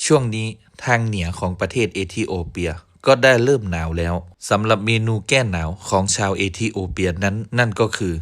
ช่วงนี้ทางเหนือของประเทศเอธิโอเปียก็ได้เริ่มหนาวแล้วสำหรับเมนูแก้หนาวของชาวเอธิโอเปียนั้นนั่นก็คือ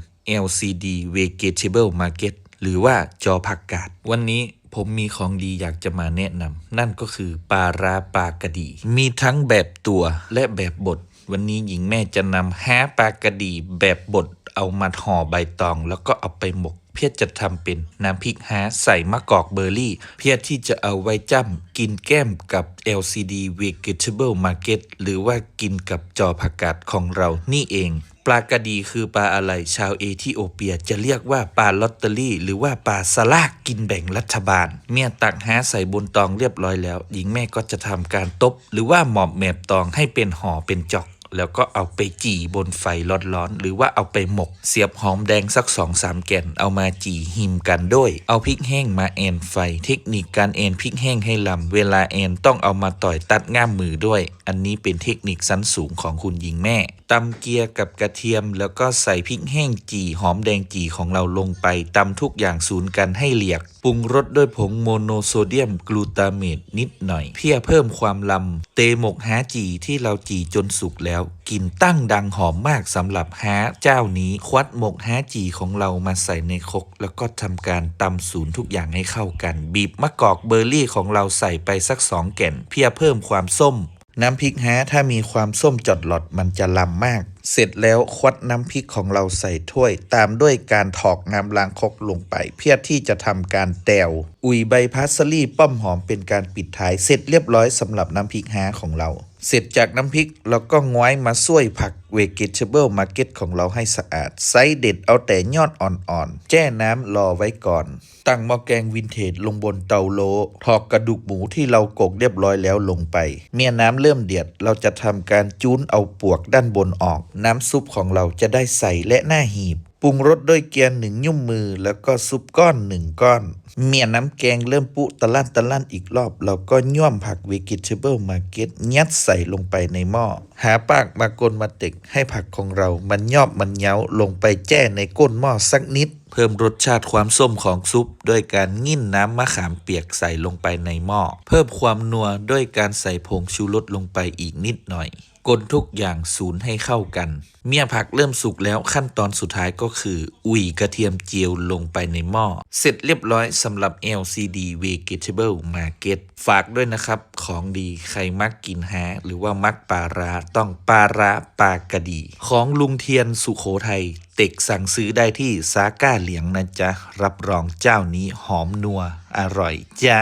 LCD Vegetable Market หรือว่าจอผักกาดวันนี้ผมมีของดีอยากจะมาแนะนำนั่นก็คือปลาร้าปลากระดีมีทั้งแบบตัวและแบบบดวันนี้หญิงแม่จะนำห้าปลากระดีแบบบดเอามาห่อใบตองแล้วก็เอาไปหมกเพื่อจะทำเป็นน้ำพริกฮาใส่มะกอกเบอร์รี่เพื่อที่จะเอาไว้จ้ำกินแก้มกับ LCD Vegetable Market หรือว่ากินกับจอผักกาดของเรานี่เองปลากระดีคือปลาอะไรชาวเอธิโอเปียจะเรียกว่าปลาลอตเตอรี่หรือว่าปลาสลากกินแบ่งรัฐบาลเมื่อตักหาใส่บนตองเรียบร้อยแล้วหญิงแม่ก็จะทำการตบหรือว่าหมอบแมบตองให้เป็นห่อเป็นจอกแล้วก็เอาไปจี่บนไฟร้อนๆหรือว่าเอาไปหมกเสียบหอมแดงสัก 2-3 แก่นเอามาจี่หิมกันด้วยเอาพริกแห้งมาแอนไฟเทคนิคการแอนพริกแห้งให้ลำเวลาแอนต้องเอามาต่อยตัดง่ามมือด้วยอันนี้เป็นเทคนิคชั้นสูงของคุณหญิงแม่ตำเกียร์กับกระเทียมแล้วก็ใส่พริกแห้งจี่หอมแดงจี่ของเราลงไปตำทุกอย่างสูนกันให้เรียกปรุงรสด้วยผงโมโนโซเดียมกลูตาเมตนิดหน่อยเพื่อเพิ่มความลำเตหมกฮาจีที่เราจีจนสุกแล้วกลิ่นตั้งดังหอมมากสำหรับฮาเจ้านี้ควัดหมกฮาจีของเรามาใส่ในครกแล้วก็ทำการตำสูนทุกอย่างให้เข้ากันบีบมะกอกเบอร์รี่ของเราใส่ไปสัก2 แก่นเพื่อเพิ่มความส้มน้ำพริกฮะถ้ามีความส้มจดหลอดมันจะล้ำมากเสร็จแล้วควัดน้ำพริกของเราใส่ถ้วยตามด้วยการถอกน้ำล้างครกลงไปเพื่อที่จะทำการแตวอุ่ยใบพาสลีย์ป้อมหอมเป็นการปิดท้ายเสร็จเรียบร้อยสำหรับน้ำพริกฮะของเราเสร็จจากน้ำพริกเราก็ง้อยมาช่วยผัก Vegetable Market ของเราให้สะอาดไซส์เด็ดเอาแต่ยอดอ่อนๆแช่น้ำรอไว้ก่อนตั้งหม้อแกงวินเทจลงบนเตาโลถอกกระดูกหมูที่เรากกเรียบร้อยแล้วลงไปเมื่อน้ำเริ่มเดือดเราจะทำการจูนเอาปวกด้านบนออกน้ำซุปของเราจะได้ใสและน่าหีบปรุงรสด้วยเกลือ1 ยุ่มมือแล้วก็ซุปก้อน1 ก้อนเมื่อน้ำแกงเริ่มปุตะลั่นอีกรอบเราก็ย่อมผัก Vegetable Market ยัดใส่ลงไปในหม้อหาปากมากลมาเต็กให้ผักของเรามันยอบมันเย้าลงไปแจ้ในก้นหม้อสักนิดเพิ่มรสชาติความส้มของซุปด้วยการงิ่นน้ำมะขามเปียกใส่ลงไปในหม้อเพิ่มความนัวด้วยการใส่ผงชูรสลงไปอีกนิดหน่อยกลทุกอย่างสูนให้เข้ากันเมื่อผักเริ่มสุกแล้วขั้นตอนสุดท้ายก็คืออุ่ยกระเทียมเจียวลงไปในหม้อเสร็จเรียบร้อยสำหรับ LCD Vegetable Market ฝากด้วยนะครับของดีใครมักกินฮะหรือว่ามักปลาร้าต้องปลาร้าปลากระดีของลุงเทียนสุโขทัยเต็กสั่งซื้อได้ที่ซาก้าเหลียงนะจ๊ะรับรองเจ้านี้หอมนัวอร่อยจ้า